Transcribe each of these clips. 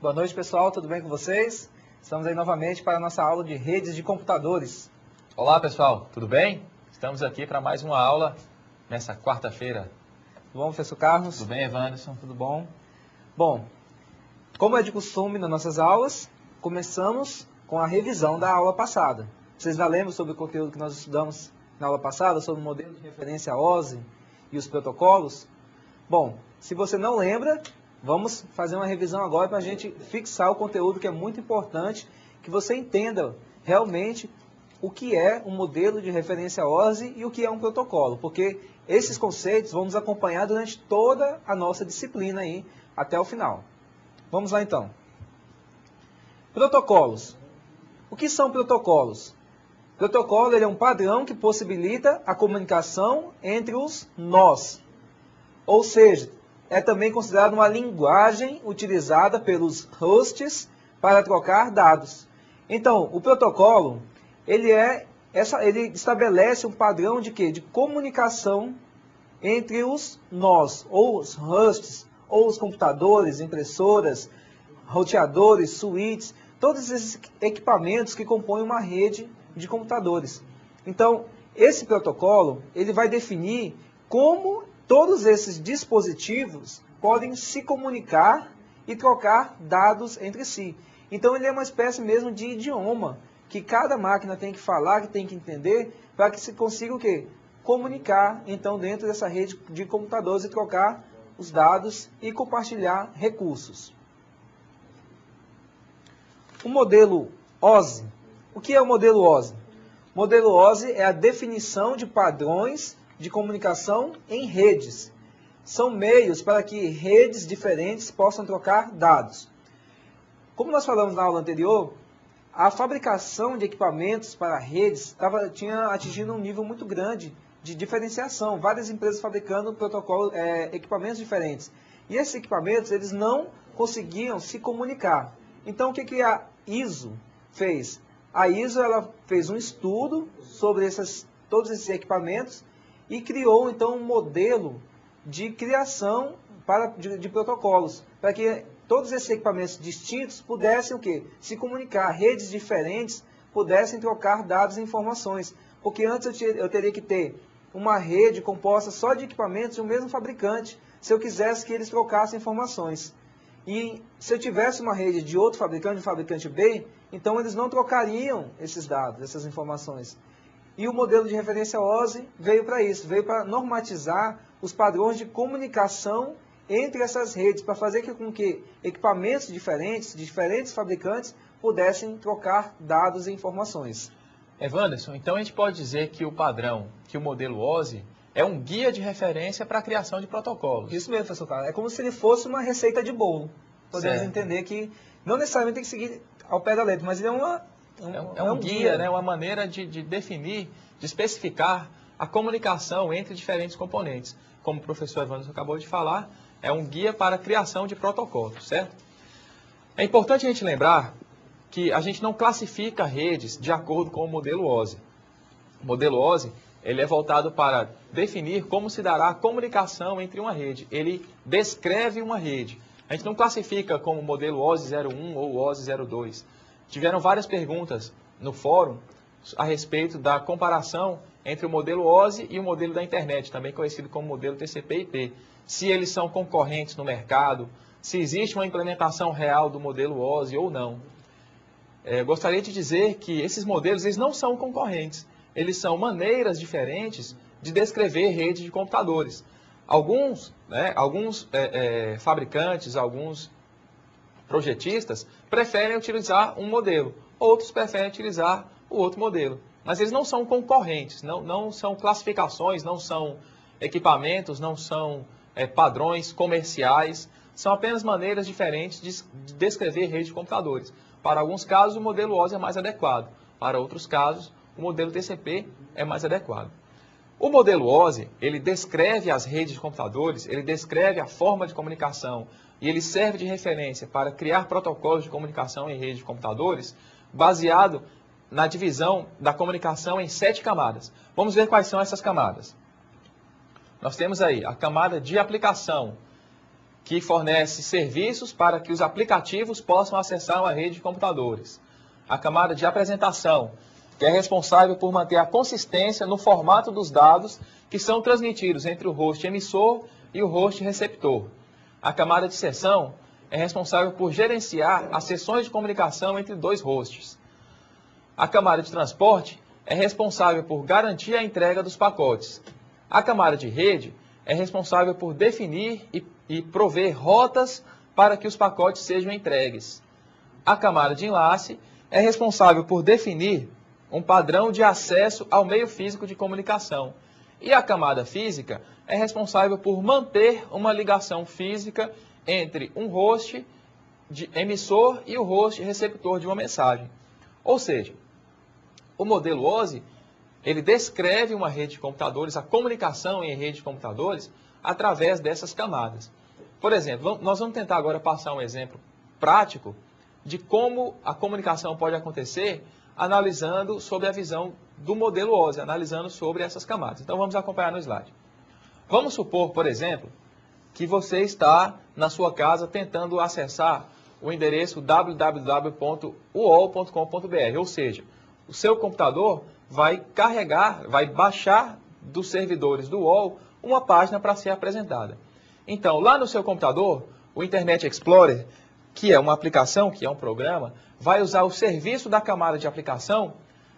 Boa noite, pessoal. Tudo bem com vocês? Estamos aí novamente para a nossa aula de redes de computadores. Olá, pessoal. Tudo bem? Estamos aqui para mais uma aula nessa quarta-feira. Tudo bom, professor Carlos? Tudo bem, Evanderson? Tudo bom? Bom, como é de costume nas nossas aulas, começamos com a revisão da aula passada. Vocês já lembram sobre o conteúdo que nós estudamos na aula passada, sobre o modelo de referência OSI e os protocolos? Bom, se você não lembra, vamos fazer uma revisão agora para a gente fixar o conteúdo que é muito importante, que você entenda realmente o que é um modelo de referência OSI e o que é um protocolo, porque esses conceitos vão nos acompanhar durante toda a nossa disciplina aí, até o final. Vamos lá então. Protocolos. O que são protocolos? Protocolo ele é um padrão que possibilita a comunicação entre os nós. Ou seja, é também considerado uma linguagem utilizada pelos hosts para trocar dados. Então, o protocolo, ele estabelece um padrão de quê? De comunicação entre os nós, ou os hosts, ou os computadores, impressoras, roteadores, switches, todos esses equipamentos que compõem uma rede de computadores. Então, esse protocolo, ele vai definir como todos esses dispositivos podem se comunicar e trocar dados entre si. Então, ele é uma espécie mesmo de idioma que cada máquina tem que falar, que tem que entender, para que se consiga o quê? Comunicar, então, dentro dessa rede de computadores e trocar os dados e compartilhar recursos. O modelo OSI. O que é o modelo OSI? O modelo OSI é a definição de padrões de comunicação em redes. São meios para que redes diferentes possam trocar dados. Como nós falamos na aula anterior, a fabricação de equipamentos para redes tinha atingido um nível muito grande de diferenciação. Várias empresas fabricando equipamentos diferentes. E esses equipamentos eles não conseguiam se comunicar. Então, o que a ISO fez? A ISO ela fez um estudo sobre todos esses equipamentos e criou, então, um modelo de criação de protocolos, para que todos esses equipamentos distintos pudessem o quê? Se comunicar, redes diferentes pudessem trocar dados e informações. Porque antes eu teria que ter uma rede composta só de equipamentos de um mesmo fabricante, se eu quisesse que eles trocassem informações. E se eu tivesse uma rede de outro fabricante, de um fabricante B, então eles não trocariam esses dados, essas informações. E o modelo de referência OSI veio para isso, veio para normatizar os padrões de comunicação entre essas redes, para fazer com que equipamentos diferentes, de diferentes fabricantes, pudessem trocar dados e informações. Evanderson, então a gente pode dizer que o padrão, que o modelo OSI, é um guia de referência para a criação de protocolos. Isso mesmo, professor Carlos. É como se ele fosse uma receita de bolo. Podemos entender que não necessariamente tem que seguir ao pé da letra, mas ele é um guia, né? Uma maneira de definir, de especificar a comunicação entre diferentes componentes. Como o professor Evanderson acabou de falar, é um guia para a criação de protocolos, certo? É importante a gente lembrar que a gente não classifica redes de acordo com o modelo OSI. O modelo OSI ele é voltado para definir como se dará a comunicação entre uma rede. Ele descreve uma rede. A gente não classifica como modelo OSI 01 ou OSI 02. Tiveram várias perguntas no fórum a respeito da comparação entre o modelo OSI e o modelo da internet, também conhecido como modelo TCP/IP. Se eles são concorrentes no mercado, se existe uma implementação real do modelo OSI ou não. Gostaria de dizer que esses modelos eles não são concorrentes. Eles são maneiras diferentes de descrever redes de computadores. Alguns fabricantes, alguns projetistas preferem utilizar um modelo, outros preferem utilizar o outro modelo. Mas eles não são concorrentes, não são classificações, não são equipamentos, não são padrões comerciais, são apenas maneiras diferentes de descrever redes de computadores. Para alguns casos, o modelo OSI é mais adequado. Para outros casos, o modelo TCP é mais adequado. O modelo OSI, ele descreve as redes de computadores, ele descreve a forma de comunicação e ele serve de referência para criar protocolos de comunicação em redes de computadores, baseado na divisão da comunicação em 7 camadas. Vamos ver quais são essas camadas. Nós temos aí a camada de aplicação, que fornece serviços para que os aplicativos possam acessar uma rede de computadores. A camada de apresentação, que é responsável por manter a consistência no formato dos dados que são transmitidos entre o host emissor e o host receptor. A camada de sessão é responsável por gerenciar as sessões de comunicação entre dois hosts. A camada de transporte é responsável por garantir a entrega dos pacotes. A camada de rede é responsável por definir e prover rotas para que os pacotes sejam entregues. A camada de enlace é responsável por definir um padrão de acesso ao meio físico de comunicação. E a camada física é responsável por manter uma ligação física entre um host de emissor e o host receptor de uma mensagem. Ou seja, o modelo OSI, ele descreve uma rede de computadores, a comunicação em rede de computadores, através dessas camadas. Por exemplo, nós vamos tentar agora passar um exemplo prático de como a comunicação pode acontecer analisando sobre a visão do modelo OSI, analisando sobre essas camadas. Então vamos acompanhar no slide. Vamos supor, por exemplo, que você está na sua casa tentando acessar o endereço www.uol.com.br, ou seja, o seu computador vai baixar dos servidores do UOL uma página para ser apresentada. Então, lá no seu computador, o Internet Explorer, que é uma aplicação, que é um programa, vai usar o serviço da camada de aplicação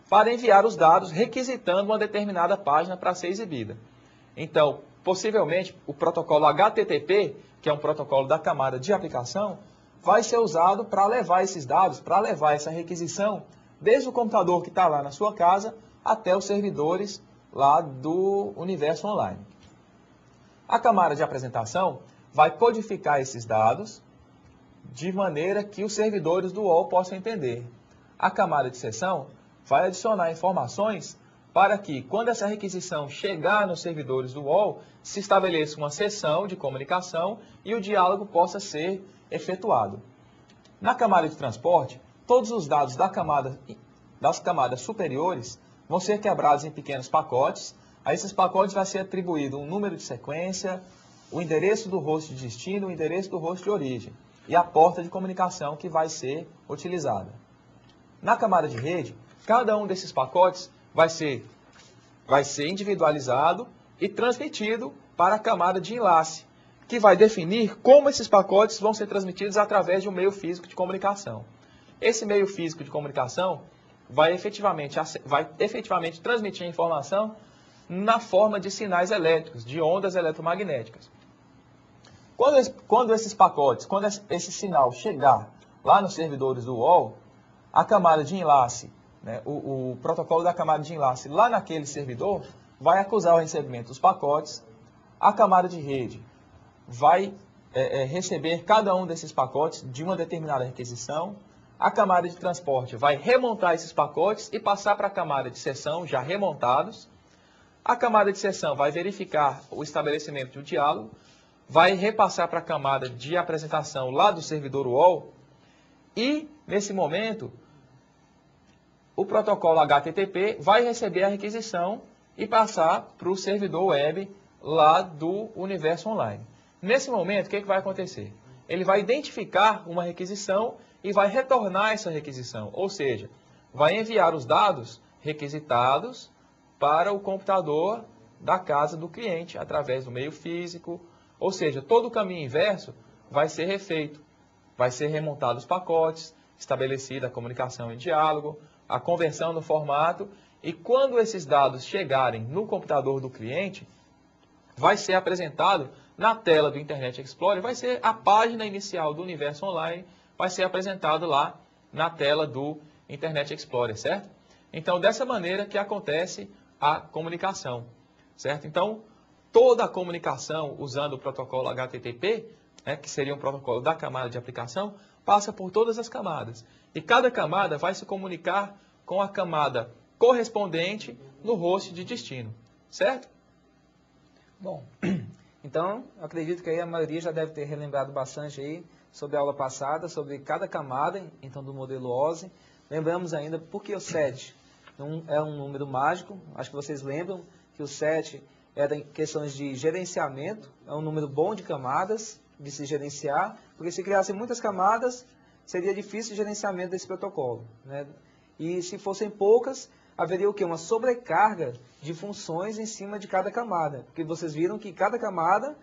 para enviar os dados requisitando uma determinada página para ser exibida. Então, possivelmente, o protocolo HTTP, que é um protocolo da camada de aplicação, vai ser usado para levar esses dados, para levar essa requisição, desde o computador que está lá na sua casa até os servidores lá do universo online. A camada de apresentação vai codificar esses dados de maneira que os servidores do UOL possam entender. A camada de sessão vai adicionar informações para que, quando essa requisição chegar nos servidores do UOL, se estabeleça uma sessão de comunicação e o diálogo possa ser efetuado. Na camada de transporte, todos os dados das camadas superiores vão ser quebrados em pequenos pacotes. A esses pacotes vai ser atribuído um número de sequência, o endereço do host de destino, o endereço do host de origem e a porta de comunicação que vai ser utilizada. Na camada de rede, cada um desses pacotes vai ser individualizado e transmitido para a camada de enlace, que vai definir como esses pacotes vão ser transmitidos através de um meio físico de comunicação. Esse meio físico de comunicação vai efetivamente transmitir a informação na forma de sinais elétricos, de ondas eletromagnéticas. Quando esse sinal chegar lá nos servidores do UOL, a camada de enlace, né, o protocolo da camada de enlace lá naquele servidor vai acusar o recebimento dos pacotes, a camada de rede vai receber cada um desses pacotes de uma determinada requisição, a camada de transporte vai remontar esses pacotes e passar para a camada de sessão já remontados. A camada de sessão vai verificar o estabelecimento de um diálogo, vai repassar para a camada de apresentação lá do servidor UOL e, nesse momento, o protocolo HTTP vai receber a requisição e passar para o servidor web lá do universo online. Nesse momento, o que vai acontecer? Ele vai identificar uma requisição e vai retornar essa requisição, ou seja, vai enviar os dados requisitados para o computador da casa do cliente, através do meio físico, ou seja, todo o caminho inverso vai ser refeito, vai ser remontado os pacotes, estabelecida a comunicação em diálogo, a conversão no formato, e quando esses dados chegarem no computador do cliente, vai ser apresentado na tela do Internet Explorer, vai ser a página inicial do universo online, vai ser apresentado lá na tela do Internet Explorer, certo? Então, dessa maneira que acontece a comunicação, certo? Então, toda a comunicação usando o protocolo HTTP, que seria um protocolo da camada de aplicação, passa por todas as camadas. E cada camada vai se comunicar com a camada correspondente no host de destino, certo? Bom, então, eu acredito que aí a maioria já deve ter relembrado bastante aí sobre a aula passada, sobre cada camada, então, do modelo OSI. Lembramos ainda por que o 7 é um número mágico. Acho que vocês lembram que o 7 era em questões de gerenciamento, é um número bom de camadas, de se gerenciar, porque se criassem muitas camadas, seria difícil o gerenciamento desse protocolo, né? E se fossem poucas, haveria o quê? Uma sobrecarga de funções em cima de cada camada, porque vocês viram que cada camada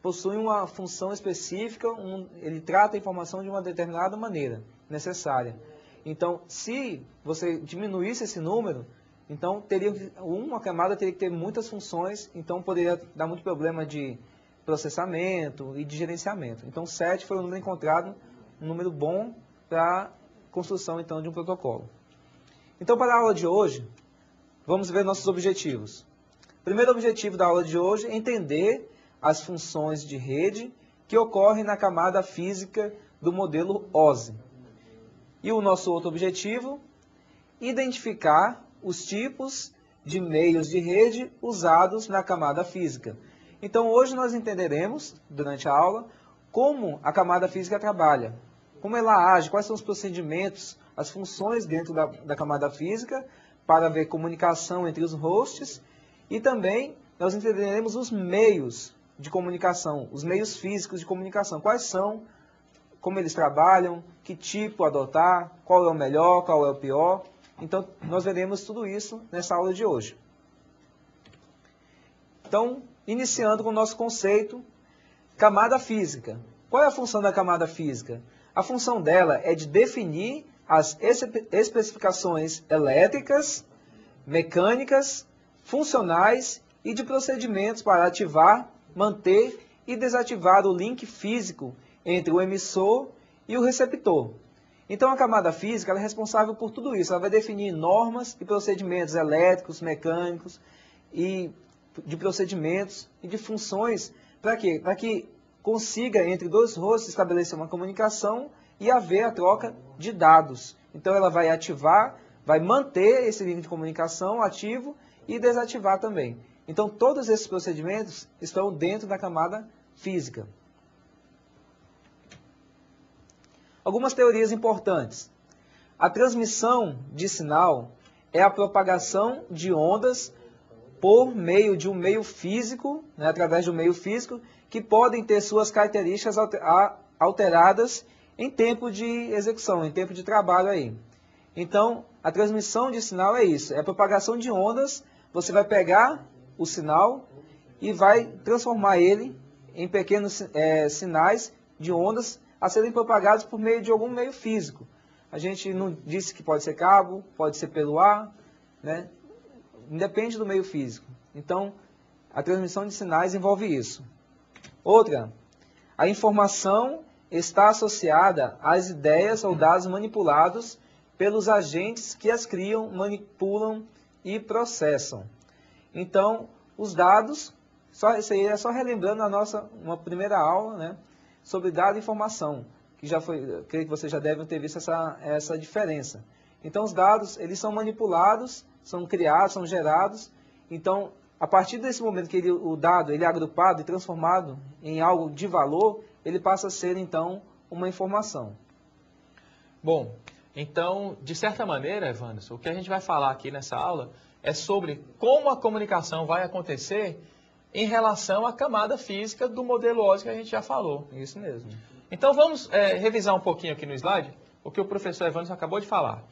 possui uma função específica, ele trata a informação de uma determinada maneira necessária. Então, se você diminuísse esse número, então uma camada teria que ter muitas funções, então poderia dar muito problema de processamento e de gerenciamento. Então, 7 foi o número encontrado, um número bom para a construção então de um protocolo. Então, para a aula de hoje, vamos ver nossos objetivos. O primeiro objetivo da aula de hoje é entender as funções de rede que ocorrem na camada física do modelo OSI. E o nosso outro objetivo, identificar os tipos de meios de rede usados na camada física. Então, hoje nós entenderemos, durante a aula, como a camada física trabalha, como ela age, quais são os procedimentos, as funções dentro da camada física, para haver comunicação entre os hosts, e também nós entenderemos os meios de comunicação, os meios físicos de comunicação, quais são, como eles trabalham, que tipo adotar, qual é o melhor, qual é o pior. Então, nós veremos tudo isso nessa aula de hoje. Então, iniciando com o nosso conceito, camada física. Qual é a função da camada física? A função dela é de definir as especificações elétricas, mecânicas, funcionais e de procedimentos para ativar, manter e desativar o link físico entre o emissor e o receptor. Então, a camada física ela é responsável por tudo isso. Ela vai definir normas e procedimentos elétricos, mecânicos e de procedimentos e de funções. Para quê? Para que consiga, entre dois hosts, estabelecer uma comunicação e haver a troca de dados. Então, ela vai ativar, vai manter esse link de comunicação ativo e desativar também. Então, todos esses procedimentos estão dentro da camada física. Algumas teorias importantes. A transmissão de sinal é a propagação de ondas por meio de um meio físico, né, através de um meio físico, que podem ter suas características alteradas em tempo de execução, em tempo de trabalho aí. Então, a transmissão de sinal é isso, é a propagação de ondas, você vai pegar o sinal e vai transformar ele em pequenos sinais de ondas a serem propagados por meio de algum meio físico. A gente não disse que pode ser cabo, pode ser pelo ar, né? Independe do meio físico. Então, a transmissão de sinais envolve isso. Outra, a informação está associada às ideias ou dados manipulados pelos agentes que as criam, manipulam e processam. Então, os dados, isso aí é só relembrando uma primeira aula, né, sobre dado e informação, que já foi, creio que vocês já devem ter visto essa diferença. Então, os dados, eles são manipulados, são criados, são gerados. Então, a partir desse momento que o dado ele é agrupado e transformado em algo de valor, ele passa a ser, então, uma informação. Bom, então, de certa maneira, Evanderson, o que a gente vai falar aqui nessa aula é sobre como a comunicação vai acontecer em relação à camada física do modelo OSI que a gente já falou. Isso mesmo. Então, vamos revisar um pouquinho aqui no slide o que o professor Evanderson acabou de falar.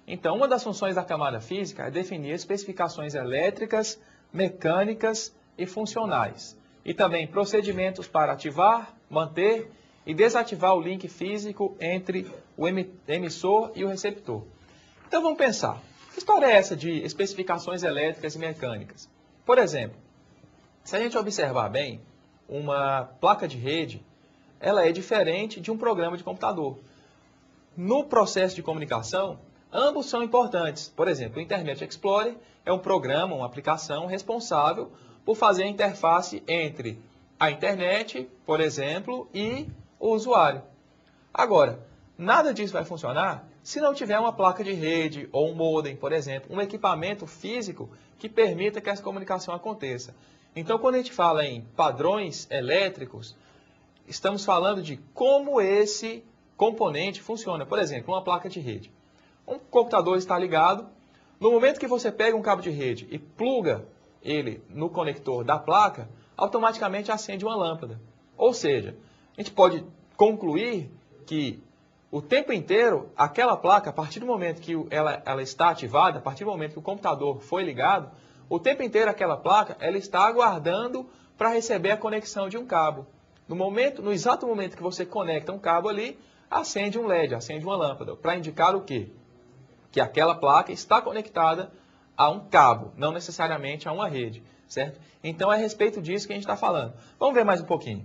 Então, uma das funções da camada física é definir especificações elétricas, mecânicas e funcionais. E também procedimentos para ativar, manter e desativar o link físico entre o emissor e o receptor. Então, vamos pensar. Que história é essa de especificações elétricas e mecânicas? Por exemplo, se a gente observar bem, uma placa de rede, ela é diferente de um programa de computador. No processo de comunicação, ambos são importantes. Por exemplo, o Internet Explorer é um programa, uma aplicação responsável por fazer a interface entre a internet, por exemplo, e o usuário. Agora, nada disso vai funcionar se não tiver uma placa de rede ou um modem, por exemplo, um equipamento físico que permita que essa comunicação aconteça. Então, quando a gente fala em padrões elétricos, estamos falando de como esse componente funciona. Por exemplo, uma placa de rede. Um computador está ligado, no momento que você pega um cabo de rede e pluga ele no conector da placa, automaticamente acende uma lâmpada. Ou seja, a gente pode concluir que o tempo inteiro, aquela placa, a partir do momento que ela está ativada, a partir do momento que o computador foi ligado, o tempo inteiro aquela placa ela está aguardando para receber a conexão de um cabo. No exato momento que você conecta um cabo ali, acende um LED, acende uma lâmpada, para indicar o quê? Que aquela placa está conectada a um cabo, não necessariamente a uma rede, certo? Então é a respeito disso que a gente está falando. Vamos ver mais um pouquinho.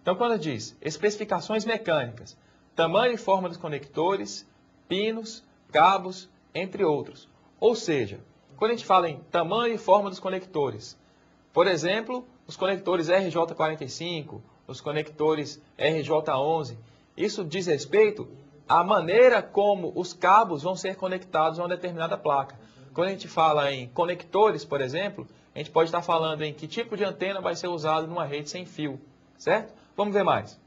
Então quando diz especificações mecânicas, tamanho e forma dos conectores, pinos, cabos, entre outros. Ou seja, quando a gente fala em tamanho e forma dos conectores, por exemplo, os conectores RJ45, os conectores RJ11, isso diz respeito à maneira como os cabos vão ser conectados a uma determinada placa. Quando a gente fala em conectores, por exemplo, a gente pode estar falando em que tipo de antena vai ser usado numa rede sem fio, certo? Vamos ver mais.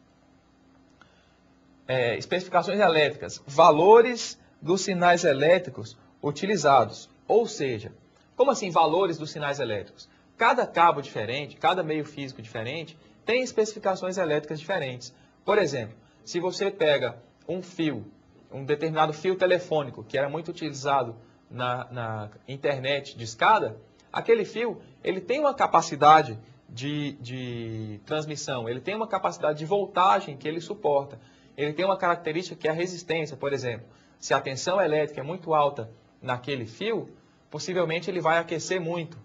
Especificações elétricas, valores dos sinais elétricos utilizados. Ou seja, como assim valores dos sinais elétricos? Cada cabo diferente, cada meio físico diferente, tem especificações elétricas diferentes. Por exemplo, se você pega um fio, um determinado fio telefônico, que era muito utilizado na internet de escada, aquele fio ele tem uma capacidade de transmissão, ele tem uma capacidade de voltagem que ele suporta. Ele tem uma característica que é a resistência, por exemplo. Se a tensão elétrica é muito alta naquele fio, possivelmente ele vai aquecer muito,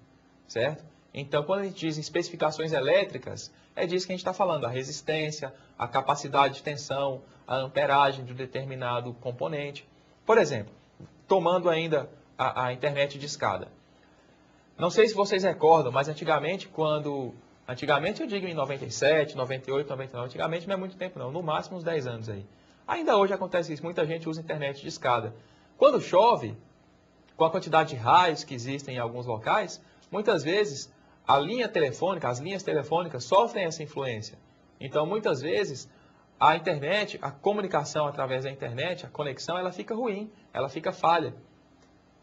certo? Então, quando a gente diz em especificações elétricas, é disso que a gente está falando, a resistência, a capacidade de tensão, a amperagem de um determinado componente. Por exemplo, tomando ainda a internet de escada. Não sei se vocês recordam, mas antigamente, Antigamente eu digo em 97, 98, 99, antigamente não é muito tempo não, no máximo uns 10 anos aí. Ainda hoje acontece isso, muita gente usa internet de escada. Quando chove, com a quantidade de raios que existem em alguns locais, muitas vezes as linhas telefônicas sofrem essa influência. Então muitas vezes a internet, a comunicação através da internet, a conexão, ela fica ruim, ela fica falha.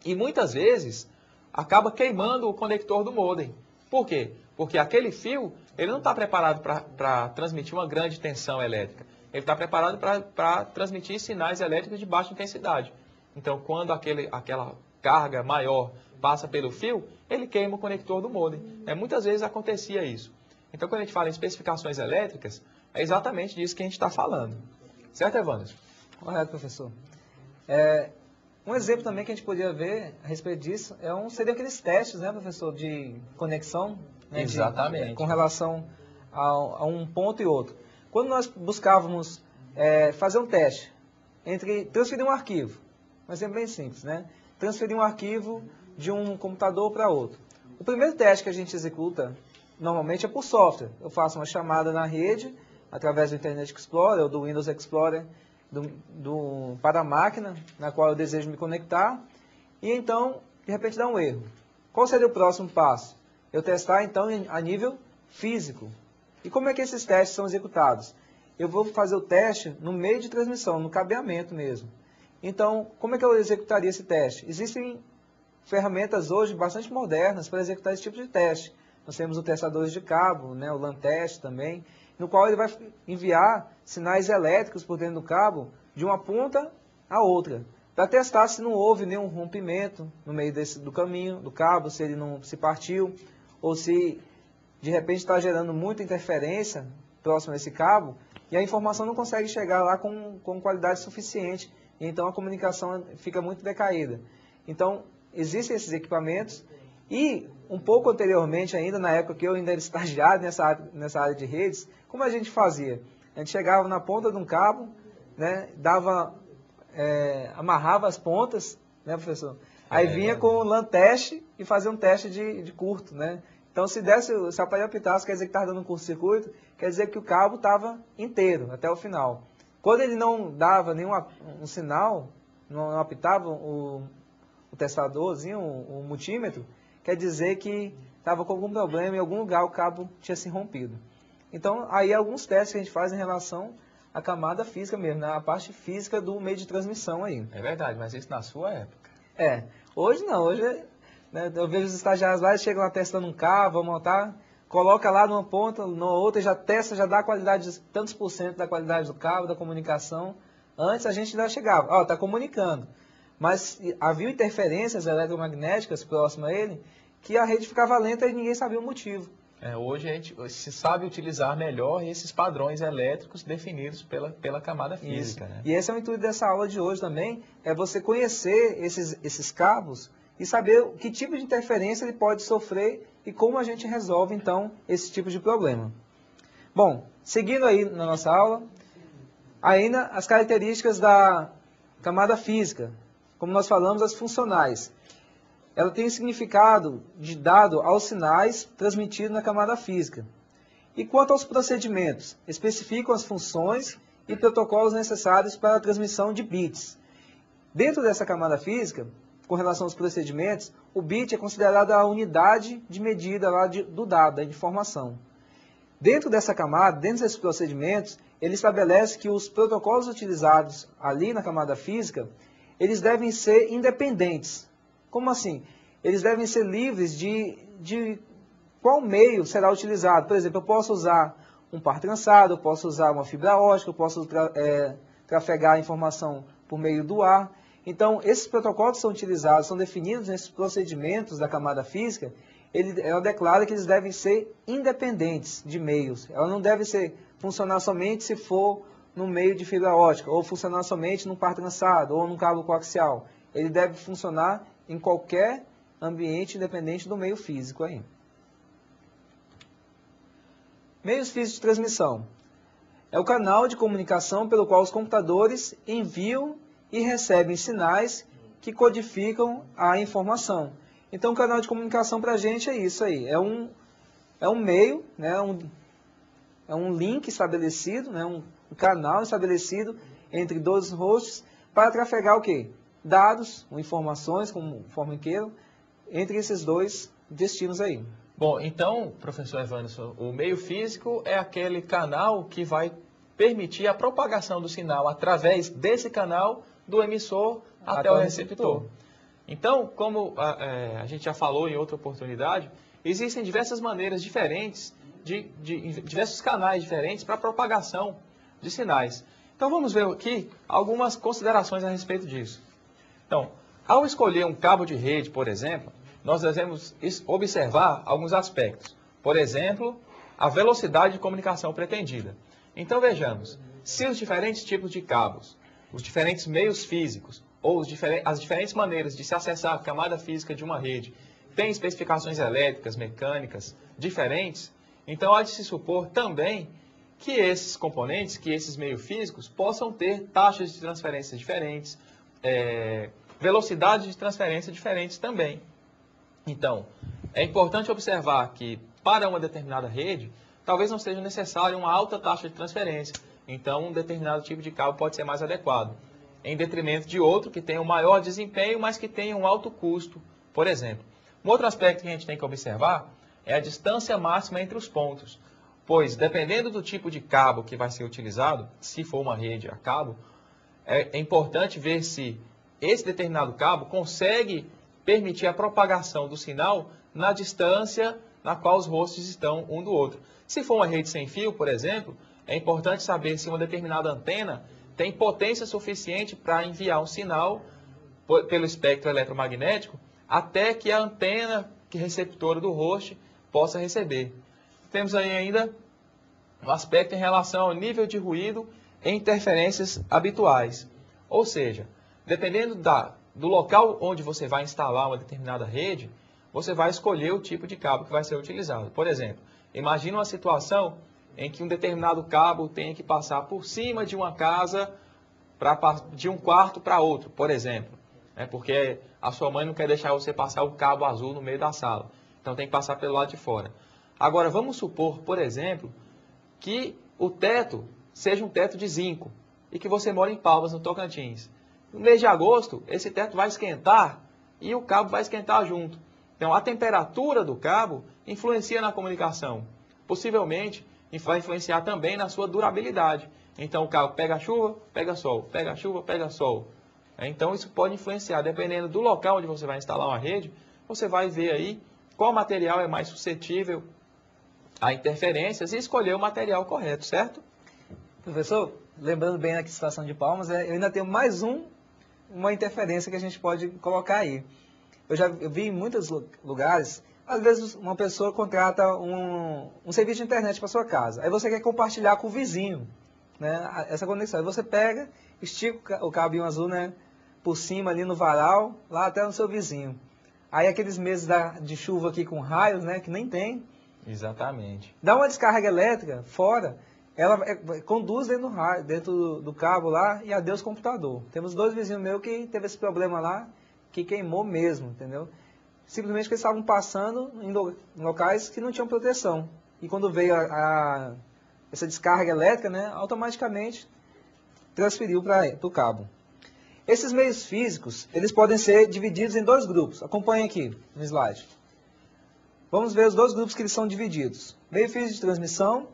E muitas vezes acaba queimando o conector do modem. Por quê? Porque aquele fio, ele não está preparado para transmitir uma grande tensão elétrica. Ele está preparado para transmitir sinais elétricos de baixa intensidade. Então, quando aquela carga maior passa pelo fio, ele queima o conector do modem. Muitas vezes acontecia isso. Então, quando a gente fala em especificações elétricas, é exatamente disso que a gente está falando. Certo, Evandro? Correto, professor. Um exemplo também que a gente podia ver a respeito disso seriam aqueles testes, né, professor, de conexão, né, exatamente. Com relação a um ponto e outro. Quando nós buscávamos fazer um teste entre transferir um arquivo, um exemplo bem simples, né? Transferir um arquivo de um computador para outro. O primeiro teste que a gente executa normalmente é por software. Eu faço uma chamada na rede através do Internet Explorer ou do Windows Explorer para a máquina na qual eu desejo me conectar e então, de repente, dá um erro. Qual seria o próximo passo? Eu testar, então, a nível físico. E como é que esses testes são executados? Eu vou fazer o teste no meio de transmissão, no cabeamento mesmo. Então, como é que eu executaria esse teste? Existem ferramentas hoje bastante modernas para executar esse tipo de teste. Nós temos o testadores de cabo, né, o LAN test também, no qual ele vai enviar sinais elétricos por dentro do cabo de uma ponta a outra, para testar se não houve nenhum rompimento no meio do caminho, do cabo, se ele não se partiu, ou se de repente está gerando muita interferência próximo a esse cabo, e a informação não consegue chegar lá com qualidade suficiente, e então a comunicação fica muito decaída. Então, existem esses equipamentos, e um pouco anteriormente ainda, na época que eu ainda era estagiário nessa área de redes, como a gente fazia? A gente chegava na ponta de um cabo, né, amarrava as pontas, né, professor? Aí vinha com o LAN teste e fazia um teste de curto, né? Então, se o aparelho apitasse, quer dizer que estava dando um curto-circuito, quer dizer que o cabo estava inteiro, até o final. Quando ele não dava nenhum sinal, não apitava o testadorzinho, o multímetro, quer dizer que estava com algum problema, em algum lugar o cabo tinha se rompido. Então, aí alguns testes que a gente faz em relação à camada física mesmo, né? A parte física do meio de transmissão aí. É verdade, mas isso na sua época. Hoje não, hoje né, eu vejo os estagiários lá, eles chegam lá testando um cabo, vão montar, coloca lá numa ponta, na outra, já testa, já dá a qualidade, tantos por cento da qualidade do cabo, da comunicação. Antes a gente ainda chegava, ó, está comunicando. Mas havia interferências eletromagnéticas próximas a ele, que a rede ficava lenta e ninguém sabia o motivo. Hoje a gente se sabe utilizar melhor esses padrões elétricos definidos pela camada física. Né? E esse é o intuito dessa aula de hoje também, é você conhecer esses cabos e saber que tipo de interferência ele pode sofrer e como a gente resolve, então, esse tipo de problema. Bom, seguindo aí na nossa aula, ainda as características da camada física, como nós falamos, as funcionais. Ela tem significado dado aos sinais transmitidos na camada física. E quanto aos procedimentos, especificam as funções e protocolos necessários para a transmissão de bits. Dentro dessa camada física, com relação aos procedimentos, o bit é considerado a unidade de medida lá do dado, da informação. Dentro dessa camada, dentro desses procedimentos, ele estabelece que os protocolos utilizados ali na camada física, eles devem ser independentes. Como assim? Eles devem ser livres de qual meio será utilizado. Por exemplo, eu posso usar um par trançado, eu posso usar uma fibra ótica, eu posso trafegar a informação por meio do ar. Então, esses protocolos que são utilizados, são definidos nesses procedimentos da camada física, ela declara que eles devem ser independentes de meios. Ela não deve funcionar somente se for no meio de fibra ótica, ou funcionar somente num par trançado, ou num cabo coaxial. Ele deve funcionar em qualquer ambiente independente do meio físico aí. Meios físicos de transmissão. É o canal de comunicação pelo qual os computadores enviam e recebem sinais que codificam a informação. Então, o canal de comunicação para a gente é isso aí. É um meio, né, é um link estabelecido, né, um canal estabelecido entre dois hosts para trafegar o quê? Dados ou informações, conforme queiram, entre esses dois destinos aí. Bom, então, professor Evanderson, o meio físico é aquele canal que vai permitir a propagação do sinal através desse canal do emissor até o receptor. Então, como a gente já falou em outra oportunidade, existem diversas maneiras diferentes, diversos canais diferentes para a propagação de sinais. Então, vamos ver aqui algumas considerações a respeito disso. Então, ao escolher um cabo de rede, por exemplo, nós devemos observar alguns aspectos. Por exemplo, a velocidade de comunicação pretendida. Então, vejamos, se os diferentes tipos de cabos, os diferentes meios físicos, ou as diferentes maneiras de se acessar a camada física de uma rede têm especificações elétricas, mecânicas diferentes, então há de se supor também que esses componentes, que esses meios físicos, possam ter taxas de transferência diferentes, velocidade de transferência diferentes também. Então, é importante observar que para uma determinada rede, talvez não seja necessário uma alta taxa de transferência. Então, um determinado tipo de cabo pode ser mais adequado, em detrimento de outro que tenha um maior desempenho, mas que tenha um alto custo, por exemplo. Um outro aspecto que a gente tem que observar é a distância máxima entre os pontos, pois, dependendo do tipo de cabo que vai ser utilizado, se for uma rede a cabo, é importante ver se esse determinado cabo consegue permitir a propagação do sinal na distância na qual os hosts estão um do outro. Se for uma rede sem fio, por exemplo, é importante saber se uma determinada antena tem potência suficiente para enviar um sinal pelo espectro eletromagnético até que a antena receptora do host possa receber. Temos aí ainda um aspecto em relação ao nível de ruído e interferências habituais. Ou seja, dependendo do local onde você vai instalar uma determinada rede, você vai escolher o tipo de cabo que vai ser utilizado. Por exemplo, imagine uma situação em que um determinado cabo tenha que passar por cima de uma casa, de um quarto para outro, por exemplo. Porque a sua mãe não quer deixar você passar o cabo azul no meio da sala. Então tem que passar pelo lado de fora. Agora, vamos supor, por exemplo, que o teto seja um teto de zinco e que você mora em Palmas, no Tocantins. No mês de agosto, esse teto vai esquentar e o cabo vai esquentar junto. Então, a temperatura do cabo influencia na comunicação. Possivelmente, vai influenciar também na sua durabilidade. Então, o cabo pega chuva, pega sol, pega chuva, pega sol. Então, isso pode influenciar. Dependendo do local onde você vai instalar uma rede, você vai ver aí qual material é mais suscetível a interferências e escolher o material correto, certo? Professor, lembrando bem aqui a situação de Palmas, eu ainda tenho mais uma interferência que a gente pode colocar aí. Eu vi em muitos lugares, às vezes uma pessoa contrata um serviço de internet para sua casa. Aí você quer compartilhar com o vizinho, né, essa conexão. Aí você pega, estica o cabinho azul, né, por cima ali no varal, lá até no seu vizinho. Aí aqueles meses de chuva aqui com raios, né, que nem tem. Exatamente. Dá uma descarga elétrica fora, ela conduz dentro do cabo lá e adeus computador. Temos 2 vizinhos meus que teve esse problema lá, que queimou mesmo, entendeu? Simplesmente porque eles estavam passando em locais que não tinham proteção. E quando veio essa descarga elétrica, né, automaticamente transferiu para o cabo. Esses meios físicos, eles podem ser divididos em 2 grupos. Acompanhe aqui no slide. Vamos ver os 2 grupos que eles são divididos. Meio físico de transmissão,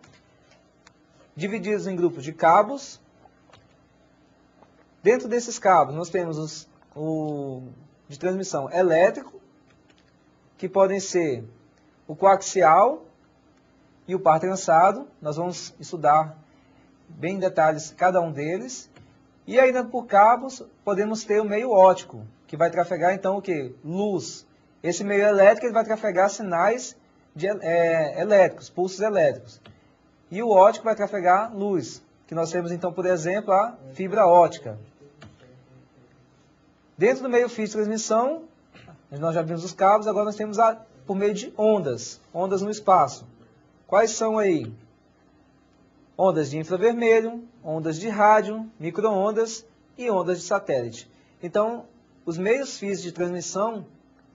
divididos em grupos de cabos. Dentro desses cabos, nós temos o de transmissão elétrico, que podem ser o coaxial e o par trançado. Nós vamos estudar bem em detalhes cada um deles. E ainda por cabos, podemos ter o meio óptico, que vai trafegar então o quê? Luz. Esse meio elétrico ele vai trafegar sinais elétricos, pulsos elétricos. E o óptico vai trafegar luz, que nós temos então, por exemplo, a fibra óptica. Dentro do meio físico de transmissão, nós já vimos os cabos, agora nós temos por meio de ondas no espaço. Quais são aí? Ondas de infravermelho, ondas de rádio, micro-ondas e ondas de satélite. Então, os meios físicos de transmissão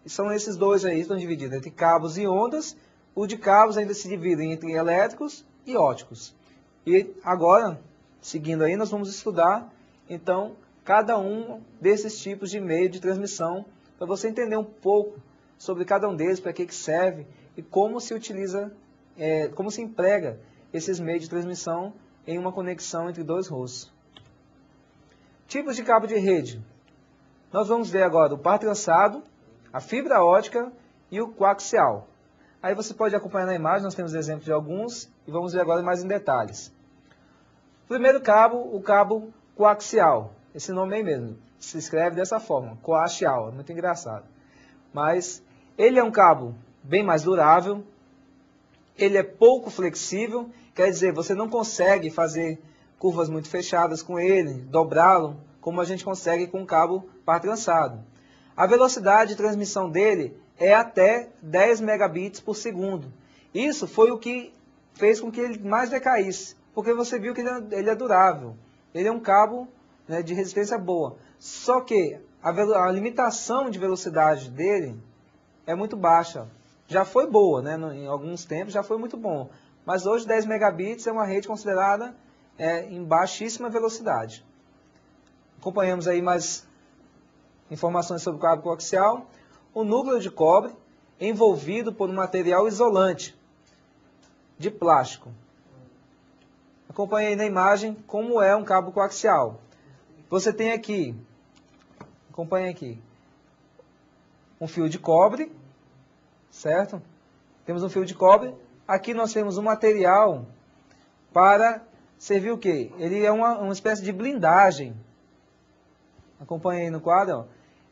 são esses 2 aí, estão divididos entre cabos e ondas. O de cabos ainda se divide entre elétricos e ópticos. E agora, seguindo aí, nós vamos estudar, então, cada um desses tipos de meio de transmissão, para você entender um pouco sobre cada um deles, para que serve e como se utiliza, como se emprega esses meios de transmissão em uma conexão entre 2 rostos. Tipos de cabo de rede. Nós vamos ver agora o par trançado, a fibra óptica e o coaxial. Aí você pode acompanhar na imagem, nós temos exemplos de alguns e vamos ver agora mais em detalhes. Primeiro cabo, o cabo coaxial. Esse nome aí mesmo, se escreve dessa forma, coaxial, é muito engraçado. Mas ele é um cabo bem mais durável, ele é pouco flexível, quer dizer, você não consegue fazer curvas muito fechadas com ele, dobrá-lo, como a gente consegue com o cabo par trançado. A velocidade de transmissão dele é até 10 megabits por segundo. Isso foi o que fez com que ele mais decaísse, porque você viu que ele é durável. Ele é um cabo, né, de resistência boa. Só que a limitação de velocidade dele é muito baixa. Já foi boa, né? Em alguns tempos já foi muito bom. Mas hoje 10 megabits é uma rede considerada em baixíssima velocidade. Acompanhamos aí mais informações sobre o cabo coaxial. O núcleo de cobre envolvido por um material isolante de plástico. Acompanhe aí na imagem como é um cabo coaxial. Você tem aqui, acompanhe aqui, um fio de cobre, certo? Temos um fio de cobre. Aqui nós temos um material para servir o quê? Ele é uma espécie de blindagem. Acompanhe aí no quadro, ó.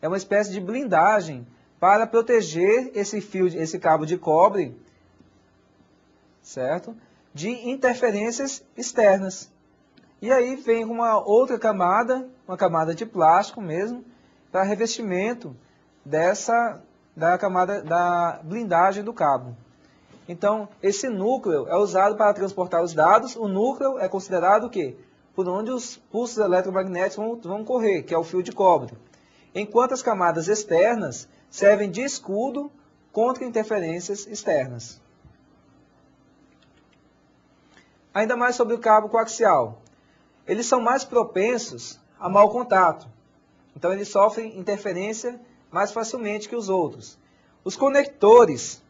É uma espécie de blindagem para proteger esse cabo de cobre, certo? De interferências externas. E aí vem uma outra camada, uma camada de plástico mesmo, para revestimento da camada da blindagem do cabo. Então, esse núcleo é usado para transportar os dados. O núcleo é considerado o quê? Por onde os pulsos eletromagnéticos vão correr, que é o fio de cobre. Enquanto as camadas externas servem de escudo contra interferências externas. Ainda mais sobre o cabo coaxial. Eles são mais propensos a mau contato. Então, eles sofrem interferência mais facilmente que os outros. Os conectores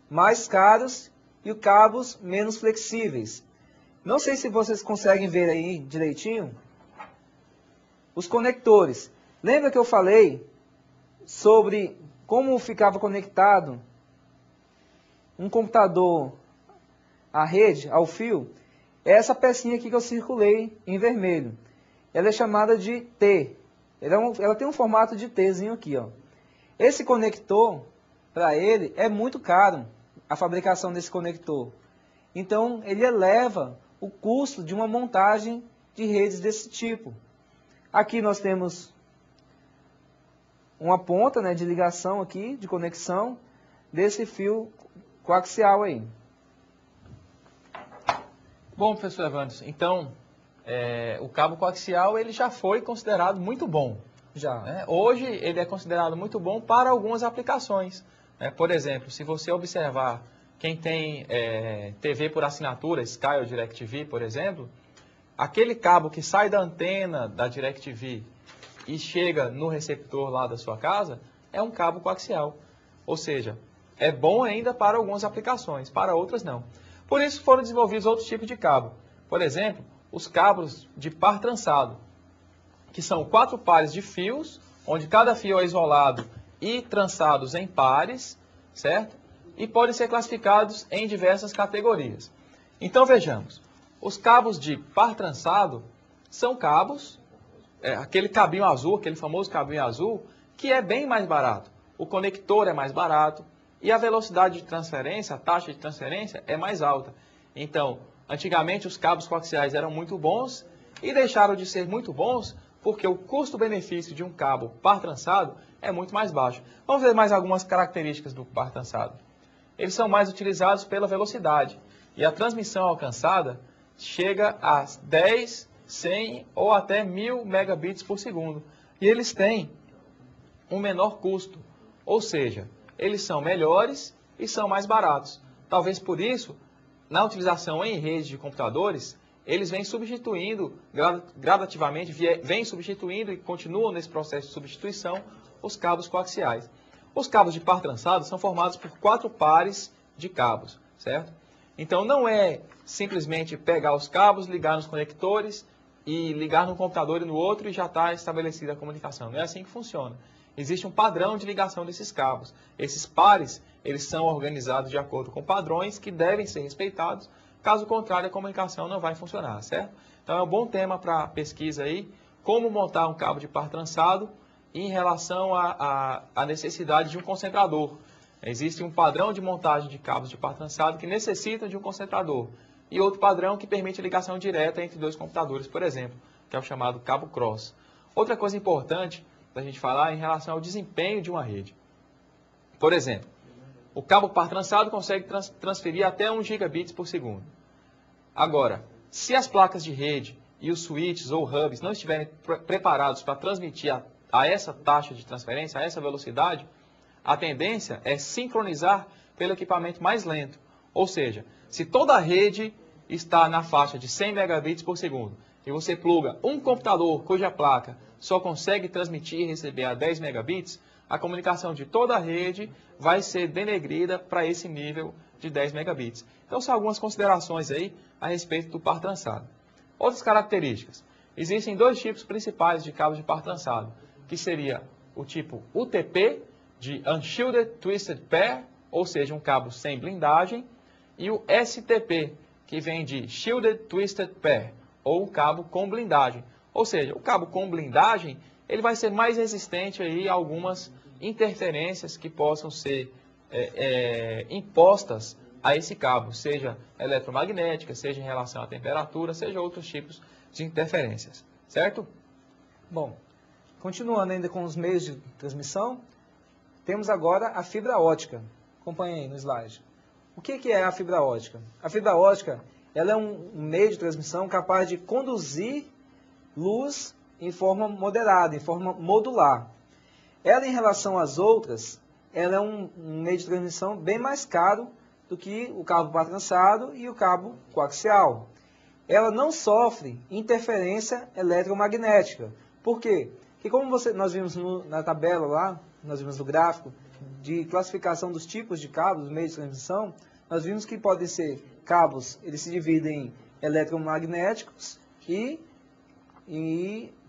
mais caros e os cabos menos flexíveis. Não sei se vocês conseguem ver aí direitinho. Os conectores. Lembra que eu falei sobre como ficava conectado um computador à rede, ao fio, é essa pecinha aqui que eu circulei em vermelho. Ela é chamada de T. Ela tem um formato de Tzinho aqui, ó. Esse conector, para ele, é muito caro, a fabricação desse conector. Então, ele eleva o custo de uma montagem de redes desse tipo. Aqui nós temos uma ponta, né, de ligação aqui, de conexão, desse fio coaxial aí. Bom, professor Evandro, então, o cabo coaxial ele já foi considerado muito bom. Já. Né? Hoje ele é considerado muito bom para algumas aplicações. Né? Por exemplo, se você observar quem tem TV por assinatura, Sky ou DirecTV, por exemplo, aquele cabo que sai da antena da DirecTV e chega no receptor lá da sua casa, é um cabo coaxial. Ou seja, é bom ainda para algumas aplicações, para outras não. Por isso foram desenvolvidos outros tipos de cabo. Por exemplo, os cabos de par trançado, que são 4 pares de fios, onde cada fio é isolado e trançados em pares, certo? E podem ser classificados em diversas categorias. Então vejamos, os cabos de par trançado são cabos, aquele cabinho azul, aquele famoso cabinho azul, que é bem mais barato. O conector é mais barato e a velocidade de transferência, a taxa de transferência é mais alta. Então, antigamente os cabos coaxiais eram muito bons e deixaram de ser muito bons porque o custo-benefício de um cabo par trançado é muito mais baixo. Vamos ver mais algumas características do par trançado. Eles são mais utilizados pela velocidade e a transmissão alcançada chega a 10, 100 ou até 1000 megabits por segundo. E eles têm um menor custo, ou seja, eles são melhores e são mais baratos. Talvez por isso, na utilização em redes de computadores, eles vêm substituindo, gradativamente, vêm substituindo e continuam nesse processo de substituição os cabos coaxiais. Os cabos de par trançado são formados por 4 pares de cabos, certo? Então não é simplesmente pegar os cabos, ligar nos conectores e ligar num computador e no outro e já está estabelecida a comunicação. Não é assim que funciona. Existe um padrão de ligação desses cabos. Esses pares, eles são organizados de acordo com padrões que devem ser respeitados. Caso contrário, a comunicação não vai funcionar, certo? Então é um bom tema para pesquisa aí, como montar um cabo de par trançado em relação à necessidade de um concentrador. Existe um padrão de montagem de cabos de par trançado que necessita de um concentrador. E outro padrão que permite ligação direta entre 2 computadores, por exemplo, que é o chamado cabo cross. Outra coisa importante da gente falar é em relação ao desempenho de uma rede. Por exemplo, o cabo par trançado consegue transferir até 1 gigabits por segundo. Agora, se as placas de rede e os switches ou hubs não estiverem preparados para transmitir a essa taxa de transferência, a essa velocidade, a tendência é sincronizar pelo equipamento mais lento. Ou seja, se toda a rede está na faixa de 100 megabits por segundo e você pluga um computador cuja placa só consegue transmitir e receber a 10 megabits, a comunicação de toda a rede vai ser denegrida para esse nível de 10 megabits. Então são algumas considerações aí a respeito do par trançado. Outras características. Existem 2 tipos principais de cabos de par trançado, que seria o tipo UTP, de Unshielded Twisted Pair, ou seja, um cabo sem blindagem, e o STP, que vem de Shielded Twisted Pair, ou um cabo com blindagem. Ou seja, o cabo com blindagem, ele vai ser mais resistente aí a algumas interferências que possam ser impostas a esse cabo, seja eletromagnética, seja em relação à temperatura, seja outros tipos de interferências, certo? Bom, continuando ainda com os meios de transmissão, temos agora a fibra ótica. Acompanhe aí no slide. O que é a fibra ótica? A fibra ótica ela é um meio de transmissão capaz de conduzir luz em forma moderada, em forma modular. Ela, em relação às outras, ela é um meio de transmissão bem mais caro do que o cabo par trançado e o cabo coaxial. Ela não sofre interferência eletromagnética. Por quê? Porque como nós vimos na tabela lá, nós vimos no gráfico de classificação dos tipos de cabos, dos meios de transmissão, nós vimos que podem ser cabos, eles se dividem em eletromagnéticos e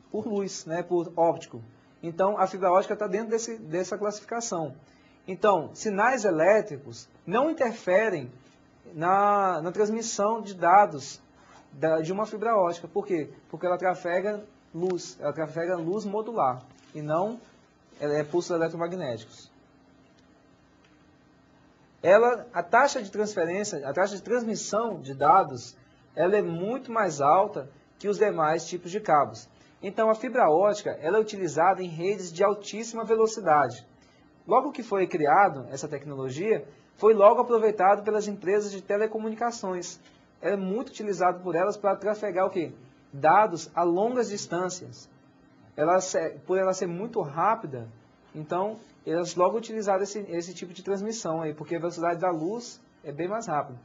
por luz, né, por óptico. Então, a fibra ótica está dentro dessa classificação. Então, sinais elétricos não interferem na transmissão de dados de uma fibra ótica. Por quê? Porque ela trafega luz modular e não pulsos eletromagnéticos. A taxa de transferência, a taxa de transmissão de dados, ela é muito mais alta que os demais tipos de cabos. Então, a fibra ótica ela é utilizada em redes de altíssima velocidade. Logo que foi criado essa tecnologia, foi logo aproveitado pelas empresas de telecomunicações. É muito utilizado por elas para trafegar o quê? Dados a longas distâncias. Por ela ser muito rápida, então elas logo utilizaram esse tipo de transmissão aí, porque a velocidade da luz é bem mais rápida.